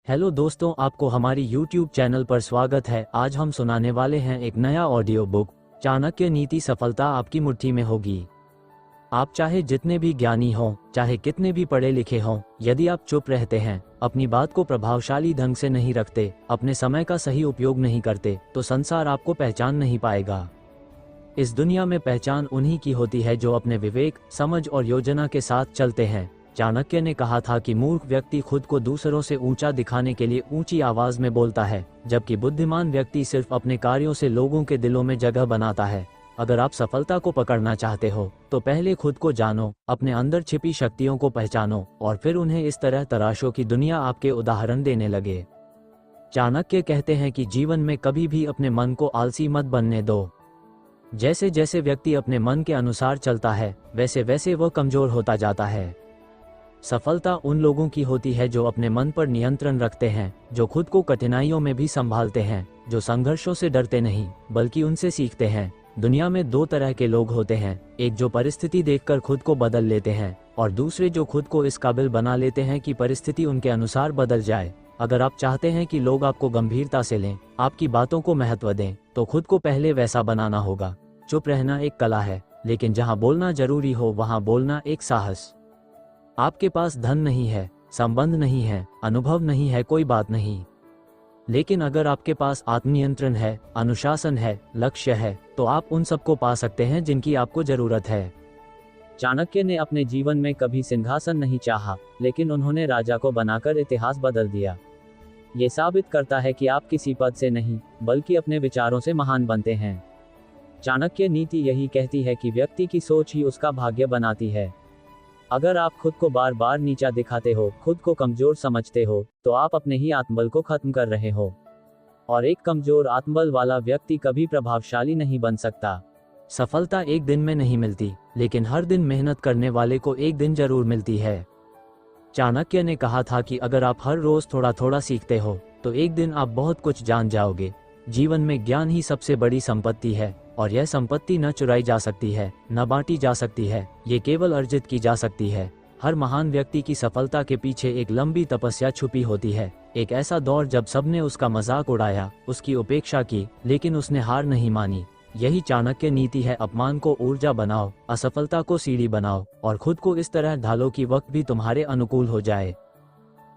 Hello दोस्तों, आपको हमारी YouTube चैनल पर स्वागत है। आज हम सुनाने वाले हैं एक नया ऑडियो बुक, चाणक्य नीति। सफलता आपकी मुट्ठी में होगी। आप चाहे जितने भी ज्ञानी हों, चाहे कितने भी पढ़े लिखे हों, यदि आप चुप रहते हैं, अपनी बात को प्रभावशाली ढंग से नहीं रखते, अपने समय का सही उपयोग नहीं करते, तो संसार आपको पहचान नहीं पाएगा। इस दुनिया में पहचान उन्हीं की होती है जो अपने विवेक, समझ और योजना के साथ चलते हैं। चाणक्य ने कहा था कि मूर्ख व्यक्ति खुद को दूसरों से ऊंचा दिखाने के लिए ऊंची आवाज में बोलता है, जबकि बुद्धिमान व्यक्ति सिर्फ अपने कार्यों से लोगों के दिलों में जगह बनाता है। अगर आप सफलता को पकड़ना चाहते हो, तो पहले खुद को जानो, अपने अंदर छिपी शक्तियों को पहचानो और फिर उन्हें इस तरह तराशो कि दुनिया आपके उदाहरण देने लगे। चाणक्य कहते हैं कि जीवन में कभी भी अपने मन को आलसी मत बनने दो। जैसे जैसे व्यक्ति अपने मन के अनुसार चलता है, वैसे वैसे वह कमजोर होता जाता है। सफलता उन लोगों की होती है जो अपने मन पर नियंत्रण रखते हैं, जो खुद को कठिनाइयों में भी संभालते हैं, जो संघर्षों से डरते नहीं बल्कि उनसे सीखते हैं। दुनिया में दो तरह के लोग होते हैं, एक जो परिस्थिति देखकर खुद को बदल लेते हैं और दूसरे जो खुद को इस काबिल बना लेते हैं कि परिस्थिति उनके अनुसार बदल जाए। अगर आप चाहते हैं कि लोग आपको गंभीरता से लें, आपकी बातों को महत्व दें, तो खुद को पहले वैसा बनाना होगा। चुप रहना एक कला है, लेकिन जहां बोलना जरूरी हो वहां बोलना एक साहस। आपके पास धन नहीं है, संबंध नहीं है, अनुभव नहीं है, कोई बात नहीं, लेकिन अगर आपके पास आत्मनियंत्रण है, अनुशासन है, लक्ष्य है, तो आप उन सबको पा सकते हैं जिनकी आपको जरूरत है। चाणक्य ने अपने जीवन में कभी सिंहासन नहीं चाहा, लेकिन उन्होंने राजा को बनाकर इतिहास बदल दिया। ये साबित करता है कि आप किसी पद से नहीं, बल्कि अपने विचारों से महान बनते हैं। चाणक्य नीति यही कहती है कि व्यक्ति की सोच ही उसका भाग्य बनाती है। अगर आप खुद को बार बार नीचा दिखाते हो, खुद को कमजोर समझते हो, तो आप अपने ही आत्मबल को खत्म कर रहे हो। और एक कमजोर आत्मबल वाला व्यक्ति कभी प्रभावशाली नहीं बन सकता। सफलता एक दिन में नहीं मिलती, लेकिन हर दिन मेहनत करने वाले को एक दिन जरूर मिलती है। चाणक्य ने कहा था कि अगर आप हर रोज थोड़ा थोड़ा सीखते हो, तो एक दिन आप बहुत कुछ जान जाओगे। जीवन में ज्ञान ही सबसे बड़ी संपत्ति है, और यह संपत्ति न चुराई जा सकती है, न बांटी जा सकती है, ये केवल अर्जित की जा सकती है। हर महान व्यक्ति की सफलता के पीछे एक लंबी तपस्या छुपी होती है, एक ऐसा दौर जब सबने उसका मजाक उड़ाया, उसकी उपेक्षा की, लेकिन उसने हार नहीं मानी। यही चाणक्य नीति है। अपमान को ऊर्जा बनाओ, असफलता को सीढ़ी बनाओ, और खुद को इस तरह ढालो कि वक्त भी तुम्हारे अनुकूल हो जाए।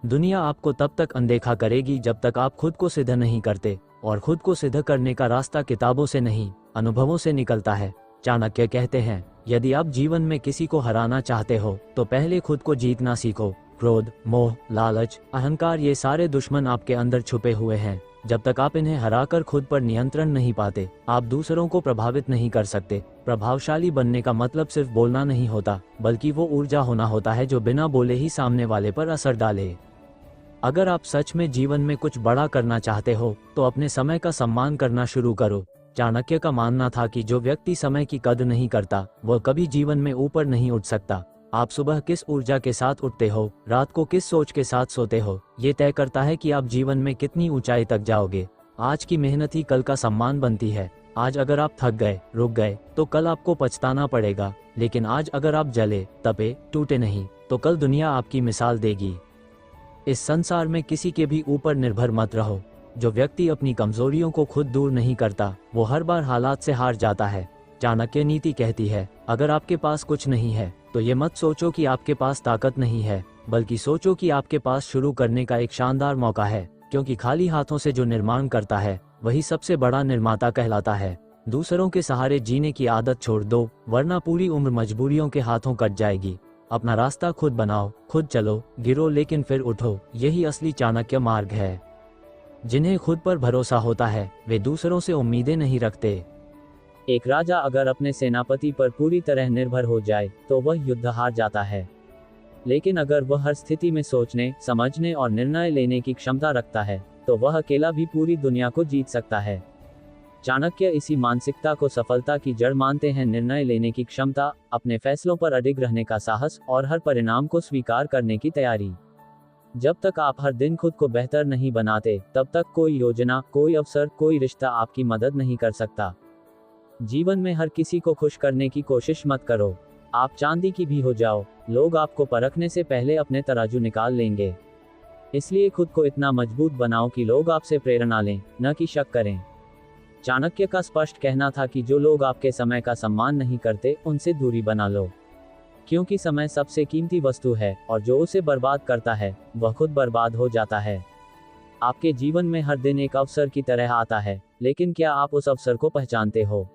दुनिया आपको तब तक अनदेखा करेगी जब तक आप खुद को सिद्ध नहीं करते, और खुद को सिद्ध करने का रास्ता किताबों से नहीं, अनुभवों से निकलता है। चाणक्य कहते हैं, यदि आप जीवन में किसी को हराना चाहते हो, तो पहले खुद को जीतना सीखो। क्रोध, मोह, लालच, अहंकार, ये सारे दुश्मन आपके अंदर छुपे हुए हैं। जब तक आप इन्हें हराकर खुद पर नियंत्रण नहीं पाते, आप दूसरों को प्रभावित नहीं कर सकते। प्रभावशाली बनने का मतलब सिर्फ बोलना नहीं होता, बल्कि वो ऊर्जा होना होता है जो बिना बोले ही सामने वाले पर असर डाले। अगर आप सच में जीवन में कुछ बड़ा करना चाहते हो, तो अपने समय का सम्मान करना शुरू करो। चाणक्य का मानना था कि जो व्यक्ति समय की कद्र नहीं करता, वह कभी जीवन में ऊपर नहीं उठ सकता। आप सुबह किस ऊर्जा के साथ उठते हो, रात को किस सोच के साथ सोते हो, ये तय करता है कि आप जीवन में कितनी ऊंचाई तक जाओगे। आज की मेहनत ही कल का सम्मान बनती है। आज अगर आप थक गए, रुक गए, तो कल आपको पछताना पड़ेगा, लेकिन आज अगर आप जले, तपे, टूटे नहीं, तो कल दुनिया आपकी मिसाल देगी। इस संसार में किसी के भी ऊपर निर्भर मत रहो। जो व्यक्ति अपनी कमजोरियों को खुद दूर नहीं करता, वो हर बार हालात से हार जाता है। चाणक्य नीति कहती है, अगर आपके पास कुछ नहीं है, तो ये मत सोचो कि आपके पास ताकत नहीं है, बल्कि सोचो कि आपके पास शुरू करने का एक शानदार मौका है, क्योंकि खाली हाथों से जो निर्माण करता है, वही सबसे बड़ा निर्माता कहलाता है। दूसरों के सहारे जीने की आदत छोड़ दो, वरना पूरी उम्र मजबूरियों के हाथों कट जाएगी। अपना रास्ता खुद बनाओ, खुद चलो, गिरो लेकिन फिर उठो। यही असली चाणक्य मार्ग है। जिन्हें खुद पर भरोसा होता है, वे दूसरों से उम्मीदें नहीं रखते। एक राजा अगर अपने सेनापति पर पूरी तरह निर्भर हो जाए, तो वह युद्ध हार जाता है। लेकिन अगर वह हर स्थिति में सोचने, समझने और निर्णय लेने की क्षमता रखता है, तो वह अकेला भी पूरी दुनिया को जीत सकता है। चाणक्य इसी मानसिकता को सफलता की जड़ मानते हैं। निर्णय लेने की क्षमता, अपने फैसलों पर अडिग रहने का साहस और हर परिणाम को स्वीकार करने की तैयारी। जब तक आप हर दिन खुद को बेहतर नहीं बनाते, तब तक कोई योजना, कोई अवसर, कोई रिश्ता आपकी मदद नहीं कर सकता। जीवन में हर किसी को खुश करने की कोशिश मत करो। आप चांदी की भी हो जाओ, लोग आपको परखने से पहले अपने तराजू निकाल लेंगे। इसलिए खुद को इतना मजबूत बनाओ कि लोग आपसे प्रेरणा लें, न कि शक करें। चाणक्य का स्पष्ट कहना था कि जो लोग आपके समय का सम्मान नहीं करते, उनसे दूरी बना लो, क्योंकि समय सबसे कीमती वस्तु है और जो उसे बर्बाद करता है वह खुद बर्बाद हो जाता है। आपके जीवन में हर दिन एक अवसर की तरह आता है, लेकिन क्या आप उस अवसर को पहचानते हो?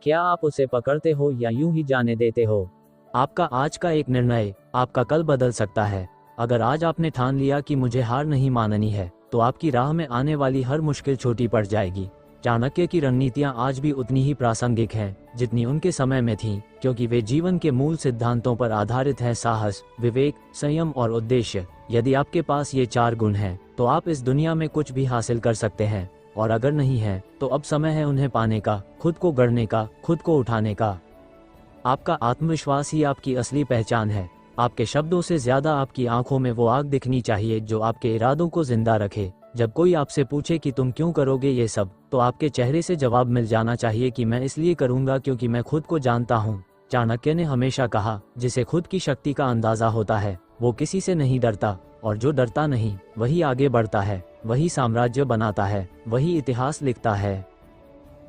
क्या आप उसे पकड़ते हो या यूं ही जाने देते हो? आपका आज का एक निर्णय आपका कल बदल सकता है। अगर आज आपने ठान लिया कि मुझे हार नहीं माननी है, तो आपकी राह में आने वाली हर मुश्किल छोटी पड़ जाएगी। चाणक्य की रणनीतियां आज भी उतनी ही प्रासंगिक हैं जितनी उनके समय में थीं, क्योंकि वे जीवन के मूल सिद्धांतों पर आधारित हैं: साहस, विवेक, संयम और उद्देश्य। यदि आपके पास ये 4 गुण हैं, तो आप इस दुनिया में कुछ भी हासिल कर सकते हैं, और अगर नहीं है, तो अब समय है उन्हें पाने का, खुद को गढ़ने का, खुद को उठाने का। आपका आत्मविश्वास ही आपकी असली पहचान है। आपके शब्दों से ज्यादा आपकी आंखों में वो आग दिखनी चाहिए जो आपके इरादों को जिंदा रखे। जब कोई आपसे पूछे कि तुम क्यों करोगे ये सब, तो आपके चेहरे से जवाब मिल जाना चाहिए कि मैं इसलिए करूंगा क्योंकि मैं खुद को जानता हूँ। चाणक्य ने हमेशा कहा, जिसे खुद की शक्ति का अंदाजा होता है वो किसी से नहीं डरता, और जो डरता नहीं वही आगे बढ़ता है, वही साम्राज्य बनाता है, वही इतिहास लिखता है।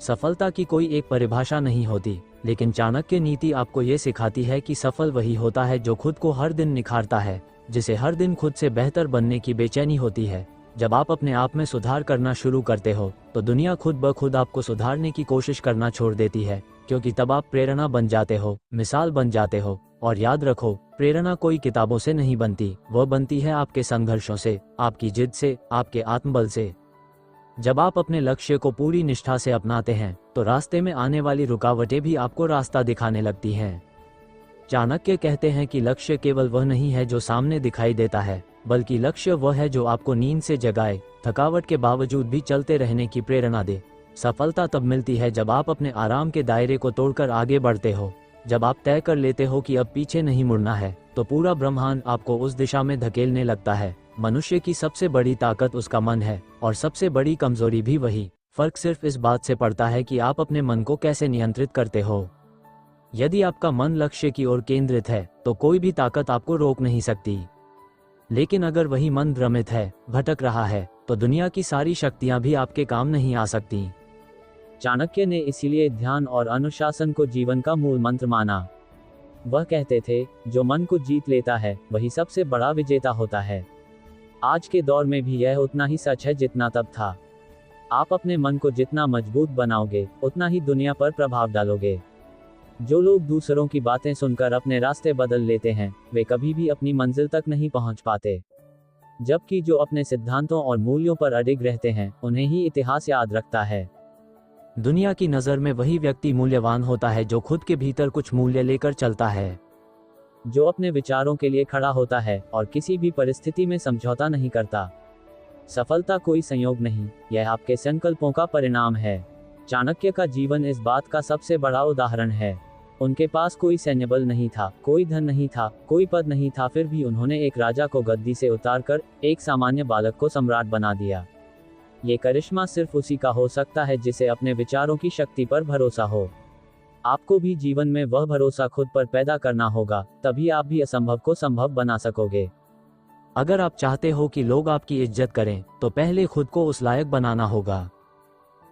सफलता की कोई एक परिभाषा नहीं होती, लेकिन चाणक्य नीति आपको ये सिखाती है कि सफल वही होता है जो खुद को हर दिन निखारता है, जिसे हर दिन खुद से बेहतर बनने की बेचैनी होती है। जब आप अपने आप में सुधार करना शुरू करते हो, तो दुनिया खुद ब खुद आपको सुधारने की कोशिश करना छोड़ देती है, क्योंकि तब आप प्रेरणा बन जाते हो, मिसाल बन जाते हो। और याद रखो, प्रेरणा कोई किताबों से नहीं बनती, वह बनती है आपके संघर्षों से, आपकी जिद से, आपके आत्मबल से। जब आप अपने लक्ष्य को पूरी निष्ठा से अपनाते हैं, तो रास्ते में आने वाली रुकावटें भी आपको रास्ता दिखाने लगती हैं। चाणक्य कहते हैं कि लक्ष्य केवल वह नहीं है जो सामने दिखाई देता है, बल्कि लक्ष्य वह है जो आपको नींद से जगाए, थकावट के बावजूद भी चलते रहने की प्रेरणा दे। सफलता तब मिलती है जब आप अपने आराम के दायरे को तोड़कर आगे बढ़ते हो। जब आप तय कर लेते हो कि अब पीछे नहीं मुड़ना है, तो पूरा ब्रह्मांड आपको उस दिशा में धकेलने लगता है। मनुष्य की सबसे बड़ी ताकत उसका मन है, और सबसे बड़ी कमजोरी भी वही। फर्क सिर्फ इस बात से पड़ता है कि आप अपने मन को कैसे नियंत्रित करते हो। यदि आपका मन लक्ष्य की ओर केंद्रित है, तो कोई भी ताकत आपको रोक नहीं सकती। लेकिन अगर वही मन भ्रमित है, भटक रहा है, तो दुनिया की सारी शक्तियां भी आपके काम नहीं आ सकती। चाणक्य ने इसीलिए ध्यान और अनुशासन को जीवन का मूल मंत्र माना। वह कहते थे, जो मन को जीत लेता है वही सबसे बड़ा विजेता होता है। आज के दौर में भी यह उतना ही सच है जितना तब था। आप अपने मन को जितना मजबूत बनाओगे, उतना ही दुनिया पर प्रभाव डालोगे। जो लोग दूसरों की बातें सुनकर अपने रास्ते बदल लेते हैं, वे कभी भी अपनी मंजिल तक नहीं पहुंच पाते। जबकि जो अपने सिद्धांतों और मूल्यों पर अडिग रहते हैं, उन्हें ही इतिहास याद रखता है। दुनिया की नज़र में वही व्यक्ति मूल्यवान होता है जो खुद के भीतर कुछ मूल्य लेकर चलता है, जो अपने विचारों के लिए खड़ा होता है और किसी भी परिस्थिति में समझौता नहीं करता। सफलता कोई संयोग नहीं, यह आपके संकल्पों का परिणाम है। चाणक्य का जीवन इस बात का सबसे बड़ा उदाहरण है। उनके पास कोई सैन्य बल नहीं था, कोई धन नहीं था, कोई पद नहीं था, फिर भी उन्होंने एक राजा को गद्दी से उतारकर एक सामान्य बालक को सम्राट बना दिया। ये करिश्मा सिर्फ उसी का हो सकता है जिसे अपने विचारों की शक्ति पर भरोसा हो। आपको भी जीवन में वह भरोसा खुद पर पैदा करना होगा, तभी आप भी असंभव को संभव बना सकोगे। अगर आप चाहते हो कि लोग आपकी इज्जत करें, तो पहले खुद को उस लायक बनाना होगा।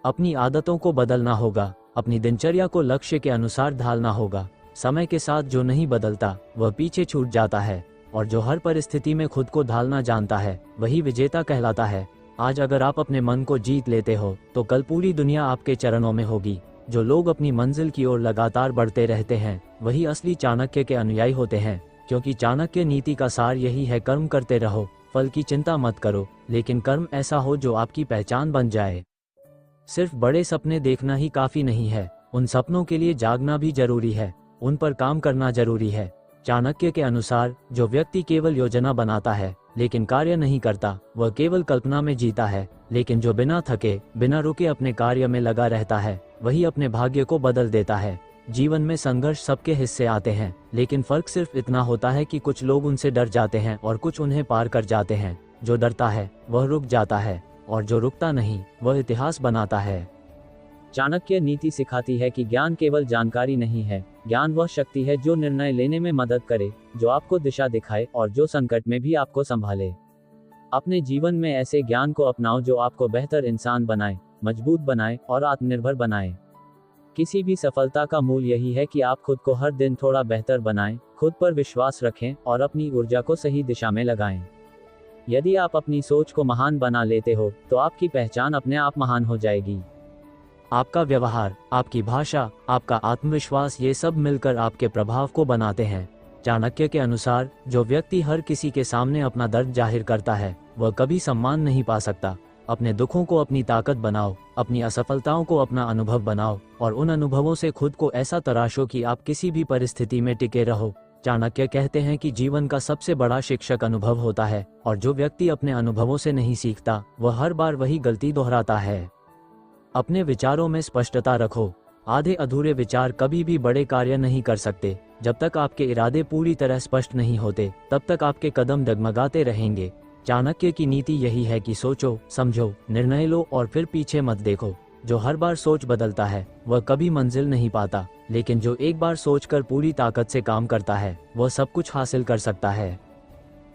अपनी आदतों को बदलना होगा, अपनी दिनचर्या को लक्ष्य के अनुसार ढालना होगा। समय के साथ जो नहीं बदलता वह पीछे छूट जाता है, और जो हर परिस्थिति में खुद को ढालना जानता है वही विजेता कहलाता है। आज अगर आप अपने मन को जीत लेते हो, तो कल पूरी दुनिया आपके चरणों में होगी। जो लोग अपनी मंजिल की ओर लगातार बढ़ते रहते हैं, वही असली चाणक्य के अनुयायी होते हैं, क्योंकि चाणक्य नीति का सार यही है: कर्म करते रहो, फल की चिंता मत करो, लेकिन कर्म ऐसा हो जो आपकी पहचान बन जाए। सिर्फ बड़े सपने देखना ही काफी नहीं है, उन सपनों के लिए जागना भी जरूरी है, उन पर काम करना जरूरी है। चाणक्य के अनुसार जो व्यक्ति केवल योजना बनाता है लेकिन कार्य नहीं करता, वह केवल कल्पना में जीता है। लेकिन जो बिना थके, बिना रुके अपने कार्य में लगा रहता है, वही अपने भाग्य को बदल देता है। जीवन में संघर्ष सबके हिस्से आते हैं, लेकिन फर्क सिर्फ इतना होता है कि कुछ लोग उनसे डर जाते हैं और कुछ उन्हें पार कर जाते हैं। जो डरता है वह रुक जाता है, और जो रुकता नहीं वह इतिहास बनाता है। चाणक्य नीति सिखाती है कि ज्ञान केवल जानकारी नहीं है, ज्ञान वह शक्ति है जो निर्णय लेने में मदद करे, जो आपको दिशा दिखाए और जो संकट में भी आपको संभाले। अपने जीवन में ऐसे ज्ञान को अपनाओ जो आपको बेहतर इंसान बनाए, मजबूत बनाए और आत्मनिर्भर बनाए। किसी भी सफलता का मूल यही है कि आप खुद को हर दिन थोड़ा बेहतर बनाएं, खुद पर विश्वास रखें और अपनी ऊर्जा को सही दिशा में लगाएं। यदि आप अपनी सोच को महान बना लेते हो, तो आपकी पहचान अपने आप महान हो जाएगी। आपका व्यवहार, आपकी भाषा, आपका आत्मविश्वास, ये सब मिलकर आपके प्रभाव को बनाते हैं। चाणक्य के अनुसार जो व्यक्ति हर किसी के सामने अपना दर्द जाहिर करता है, वह कभी सम्मान नहीं पा सकता। अपने दुखों को अपनी ताकत बनाओ, अपनी असफलताओं को अपना अनुभव बनाओ और उन अनुभवों से खुद को ऐसा तराशो कि आप किसी भी परिस्थिति में टिके रहो। चाणक्य कहते हैं कि जीवन का सबसे बड़ा शिक्षक अनुभव होता है और जो व्यक्ति अपने अनुभवों से नहीं सीखता, वह हर बार वही गलती दोहराता है। अपने विचारों में स्पष्टता रखो। आधे अधूरे विचार कभी भी बड़े कार्य नहीं कर सकते। जब तक आपके इरादे पूरी तरह स्पष्ट नहीं होते, तब तक आपके कदम डगमगाते रहेंगे। चाणक्य की नीति यही है कि सोचो, समझो, निर्णय लो और फिर पीछे मत देखो। जो हर बार सोच बदलता है, वह कभी मंजिल नहीं पाता, लेकिन जो एक बार सोचकर पूरी ताकत से काम करता है, वह सब कुछ हासिल कर सकता है।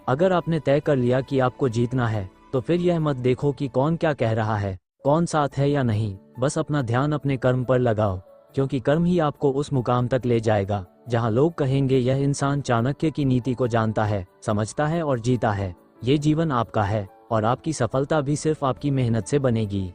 अगर आपने तय कर लिया कि आपको जीतना है, तो फिर यह मत देखो कि कौन क्या कह रहा है, कौन साथ है या नहीं। बस अपना ध्यान अपने कर्म पर लगाओ, क्योंकि कर्म ही आपको उस मुकाम तक ले जाएगा जहां लोग कहेंगे, यह इंसान चाणक्य की नीति को जानता है, समझता है और जीता है। ये जीवन आपका है और आपकी सफलता भी सिर्फ आपकी मेहनत से बनेगी।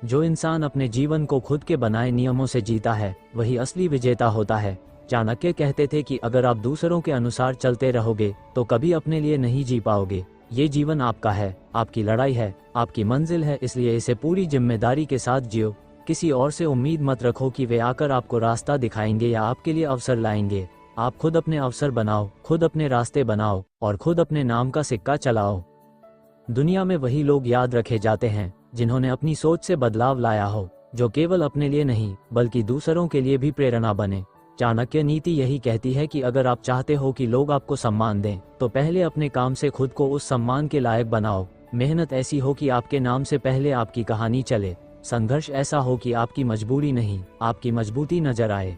जो इंसान अपने जीवन को खुद के बनाए नियमों से जीता है, वही असली विजेता होता है। चाणक्य कहते थे कि अगर आप दूसरों के अनुसार चलते रहोगे, तो कभी अपने लिए नहीं जी पाओगे। ये जीवन आपका है, आपकी लड़ाई है, आपकी मंजिल है, इसलिए इसे पूरी जिम्मेदारी के साथ जियो। किसी और से उम्मीद मत रखो कि वे आकर आपको रास्ता दिखाएंगे या आपके लिए अवसर लाएंगे। आप खुद अपने अवसर बनाओ, खुद अपने रास्ते बनाओ और खुद अपने नाम का सिक्का चलाओ। दुनिया में वही लोग याद रखे जाते हैं जिन्होंने अपनी सोच से बदलाव लाया हो, जो केवल अपने लिए नहीं बल्कि दूसरों के लिए भी प्रेरणा बने। चाणक्य नीति यही कहती है कि अगर आप चाहते हो कि लोग आपको सम्मान दें, तो पहले अपने काम से खुद को उस सम्मान के लायक बनाओ। मेहनत ऐसी हो कि आपके नाम से पहले आपकी कहानी चले। संघर्ष ऐसा हो कि आपकी मजबूरी नहीं, आपकी मजबूती नजर आए।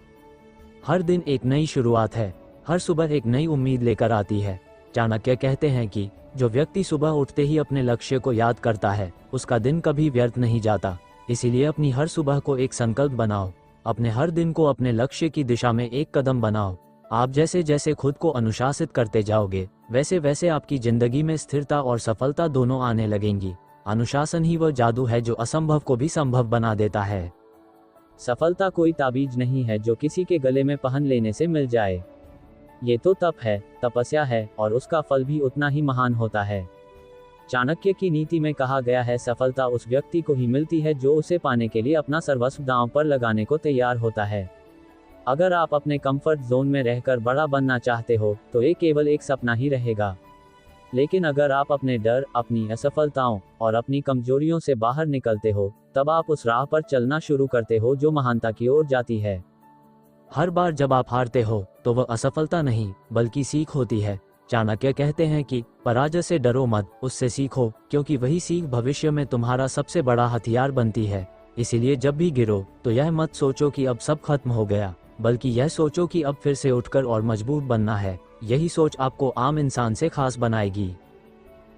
हर दिन एक नई शुरुआत है, हर सुबह एक नई उम्मीद लेकर आती है। चाणक्य कहते हैं कि जो व्यक्ति सुबह उठते ही अपने लक्ष्य को याद करता है, उसका दिन कभी व्यर्थ नहीं जाता। इसीलिए अपनी हर सुबह को एक संकल्प बनाओ, अपने हर दिन को अपने लक्ष्य की दिशा में एक कदम बनाओ। आप जैसे जैसे खुद को अनुशासित करते जाओगे, वैसे वैसे आपकी जिंदगी में स्थिरता और सफलता दोनों आने लगेंगी। अनुशासन ही वह जादू है जो असंभव को भी संभव बना देता है। सफलता कोई ताबीज नहीं है जो किसी के गले में पहन लेने से मिल जाए। ये तो तप है, तपस्या है और उसका फल भी उतना ही महान होता है। चाणक्य की नीति में कहा गया है, सफलता उस व्यक्ति को ही मिलती है जो उसे पाने के लिए अपना सर्वस्व दांव पर लगाने को तैयार होता है। अगर आप अपने कंफर्ट जोन में रहकर बड़ा बनना चाहते हो, तो ये केवल एक सपना ही रहेगा। लेकिन अगर आप अपने डर, अपनी असफलताओं और अपनी कमजोरियों से बाहर निकलते हो, तब आप उस राह पर चलना शुरू करते हो जो महानता की ओर जाती है। हर बार जब आप हारते हो, तो वह असफलता नहीं बल्कि सीख होती है। चाणक्य कहते हैं कि पराजय से डरो मत, उससे सीखो, क्योंकि वही सीख भविष्य में तुम्हारा सबसे बड़ा हथियार बनती है। इसीलिए जब भी गिरो, तो यह मत सोचो कि अब सब खत्म हो गया, बल्कि यह सोचो कि अब फिर से उठकर और मजबूत बनना है। यही सोच आपको आम इंसान से खास बनाएगी।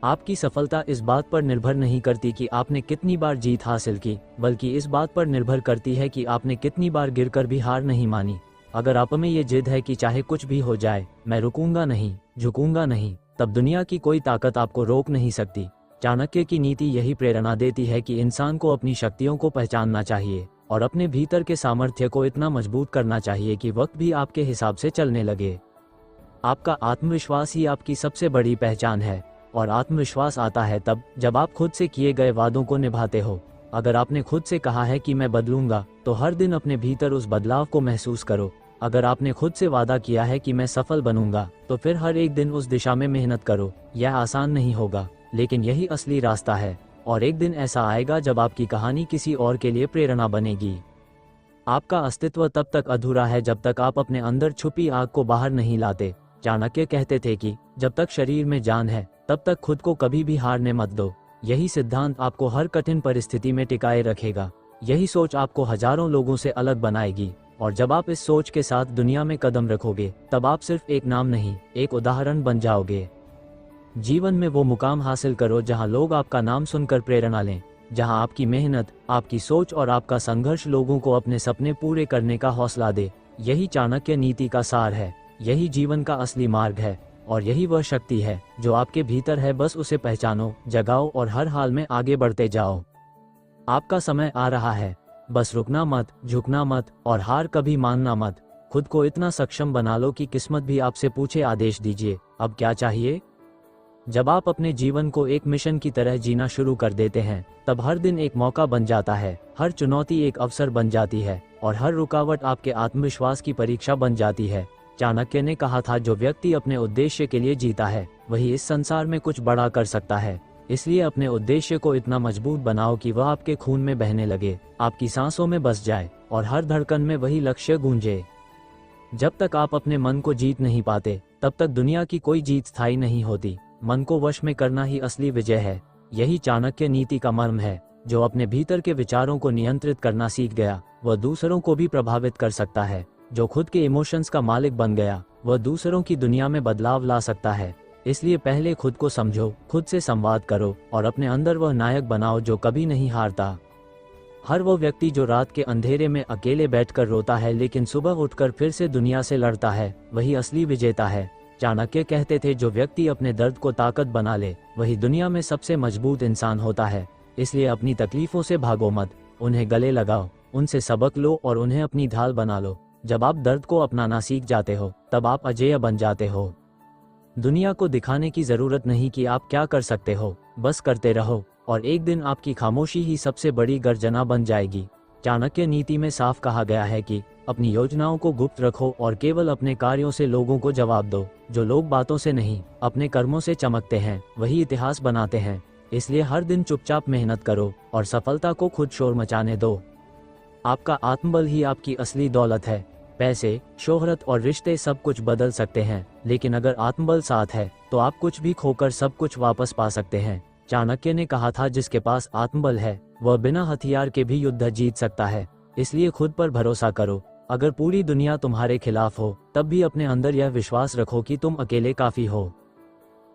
आपकी सफलता इस बात पर निर्भर नहीं करती कि आपने कितनी बार जीत हासिल की, बल्कि इस बात पर निर्भर करती है कि आपने कितनी बार गिरकर भी हार नहीं मानी। अगर आप में ये जिद है कि चाहे कुछ भी हो जाए, मैं रुकूंगा नहीं, झुकूंगा नहीं, तब दुनिया की कोई ताकत आपको रोक नहीं सकती। चाणक्य की नीति यही प्रेरणा देती है कि इंसान को अपनी शक्तियों को पहचानना चाहिए और अपने भीतर के सामर्थ्य को इतना मजबूत करना चाहिए कि वक्त भी आपके हिसाब से चलने लगे। आपका आत्मविश्वास ही आपकी सबसे बड़ी पहचान है, और आत्मविश्वास आता है तब जब आप खुद से किए गए वादों को निभाते हो। अगर आपने खुद से कहा है कि मैं बदलूंगा, तो हर दिन अपने भीतर उस बदलाव को महसूस करो। अगर आपने खुद से वादा किया है कि मैं सफल बनूंगा, तो फिर हर एक दिन उस दिशा में मेहनत करो। यह आसान नहीं होगा, लेकिन यही असली रास्ता है, और एक दिन ऐसा आएगा जब आपकी कहानी किसी और के लिए प्रेरणा बनेगी। आपका अस्तित्व तब तक अधूरा है जब तक आप अपने अंदर छुपी आग को बाहर नहीं लाते। चाणक्य कहते थे कि जब तक शरीर में जान है, तब तक खुद को कभी भी हारने मत दो। यही सिद्धांत आपको हर कठिन परिस्थिति में टिकाए रखेगा। यही सोच आपको हजारों लोगों से अलग बनाएगी, और जब आप इस सोच के साथ दुनिया में कदम रखोगे, तब आप सिर्फ एक नाम नहीं, एक उदाहरण बन जाओगे। जीवन में वो मुकाम हासिल करो जहां लोग आपका नाम सुनकर प्रेरणा लें, जहां आपकी मेहनत, आपकी सोच और आपका संघर्ष लोगों को अपने सपने पूरे करने का हौसला दे। यही चाणक्य नीति का सार है, यही जीवन का असली मार्ग है, और यही वह शक्ति है जो आपके भीतर है। बस उसे पहचानो, जगाओ और हर हाल में आगे बढ़ते जाओ। आपका समय आ रहा है, बस रुकना मत, झुकना मत और हार कभी मानना मत। खुद को इतना सक्षम बना लो कि किस्मत भी आपसे पूछे, आदेश दीजिए, अब क्या चाहिए। जब आप अपने जीवन को एक मिशन की तरह जीना शुरू कर देते हैं, तब हर दिन एक मौका बन जाता है, हर चुनौती एक अवसर बन जाती है और हर रुकावट आपके आत्मविश्वास की परीक्षा बन जाती है। चाणक्य ने कहा था, जो व्यक्ति अपने उद्देश्य के लिए जीता है वही इस संसार में कुछ बड़ा कर सकता है। इसलिए अपने उद्देश्य को इतना मजबूत बनाओ कि वह आपके खून में बहने लगे, आपकी सांसों में बस जाए और हर धड़कन में वही लक्ष्य गूंजे। जब तक आप अपने मन को जीत नहीं पाते, तब तक दुनिया की कोई जीत स्थायी नहीं होती। मन को वश में करना ही असली विजय है। यही चाणक्य नीति का मर्म है। जो अपने भीतर के विचारों को नियंत्रित करना सीख गया, वह दूसरों को भी प्रभावित कर सकता है। जो खुद के इमोशंस का मालिक बन गया, वह दूसरों की दुनिया में बदलाव ला सकता है। इसलिए पहले खुद को समझो, खुद से संवाद करो और अपने अंदर वह नायक बनाओ जो कभी नहीं हारता। हर वो व्यक्ति जो रात के अंधेरे में अकेले बैठकर रोता है लेकिन सुबह उठकर फिर से दुनिया से लड़ता है, वही असली विजेता है। चाणक्य कहते थे, जो व्यक्ति अपने दर्द को ताकत बना ले, वही दुनिया में सबसे मजबूत इंसान होता है। इसलिए अपनी तकलीफों से भागो मत, उन्हें गले लगाओ, उनसे सबक लो और उन्हें अपनी ढाल बना लो। जब आप दर्द को अपनाना सीख जाते हो, तब आप अजेय बन जाते हो। दुनिया को दिखाने की जरूरत नहीं कि आप क्या कर सकते हो, बस करते रहो और एक दिन आपकी खामोशी ही सबसे बड़ी गर्जना बन जाएगी। चाणक्य नीति में साफ कहा गया है कि अपनी योजनाओं को गुप्त रखो और केवल अपने कार्यों से लोगों को जवाब दो। जो लोग बातों से नहीं, अपने कर्मों से चमकते हैं, वही इतिहास बनाते हैं। इसलिए हर दिन चुपचाप मेहनत करो और सफलता को खुद शोर मचाने दो। आपका आत्मबल ही आपकी असली दौलत है। पैसे, शोहरत और रिश्ते सब कुछ बदल सकते हैं, लेकिन अगर आत्मबल साथ है तो आप कुछ भी खोकर सब कुछ वापस पा सकते हैं। चाणक्य ने कहा था, जिसके पास आत्मबल है वह बिना हथियार के भी युद्ध जीत सकता है। इसलिए खुद पर भरोसा करो। अगर पूरी दुनिया तुम्हारे खिलाफ हो, तब भी अपने अंदर यह विश्वास रखो कि तुम अकेले काफी हो।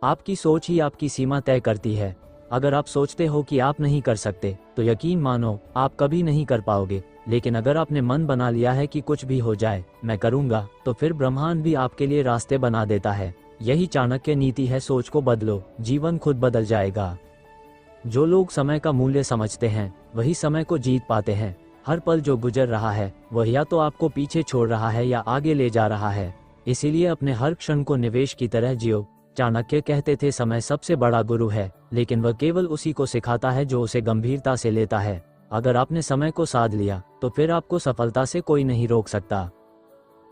आपकी सोच ही आपकी सीमा तय करती है। अगर आप सोचते हो कि आप नहीं कर सकते, तो यकीन मानो आप कभी नहीं कर पाओगे। लेकिन अगर आपने मन बना लिया है कि कुछ भी हो जाए, मैं करूंगा, तो फिर ब्रह्मांड भी आपके लिए रास्ते बना देता है। यही चाणक्य नीति है। सोच को बदलो, जीवन खुद बदल जाएगा। जो लोग समय का मूल्य समझते हैं, वही समय को जीत पाते हैं। हर पल जो गुजर रहा है, वह या तो आपको पीछे छोड़ रहा है या आगे ले जा रहा है। इसीलिए अपने हर क्षण को निवेश की तरह जियो। चाणक्य कहते थे, समय सबसे बड़ा गुरु है, लेकिन वह केवल उसी को सिखाता है जो उसे गंभीरता से लेता है। अगर आपने समय को साध लिया, तो फिर आपको सफलता से कोई नहीं रोक सकता।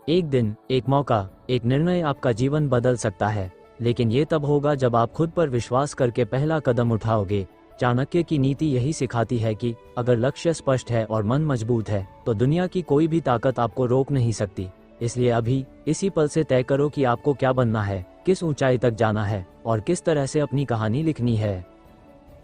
एक दिन, एक मौका, एक निर्णय आपका जीवन बदल सकता है, लेकिन ये तब होगा जब आप खुद पर विश्वास करके पहला कदम उठाओगे। चाणक्य की नीति यही सिखाती है कि अगर लक्ष्य स्पष्ट है और मन मजबूत है, तो दुनिया की कोई भी ताकत आपको रोक नहीं सकती। इसलिए अभी इसी पल से तय करो कि आपको क्या बनना है, किस ऊंचाई तक जाना है और किस तरह से अपनी कहानी लिखनी है।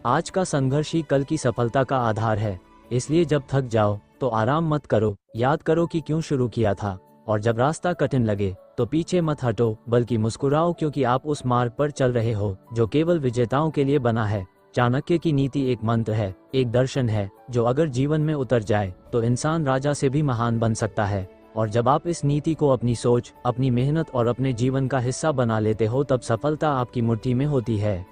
आज का संघर्ष ही कल की सफलता का आधार है। इसलिए जब थक जाओ तो आराम मत करो, याद करो कि क्यों शुरू किया था। और जब रास्ता कठिन लगे तो पीछे मत हटो, बल्कि मुस्कुराओ, क्योंकि आप उस मार्ग पर चल रहे हो जो केवल विजेताओं के लिए बना है। चाणक्य की नीति एक मंत्र है, एक दर्शन है, जो अगर जीवन में उतर जाए तो इंसान राजा से भी महान बन सकता है। और जब आप इस नीति को अपनी सोच, अपनी मेहनत और अपने जीवन का हिस्सा बना लेते हो, तब सफलता आपकी मुट्ठी में होती है।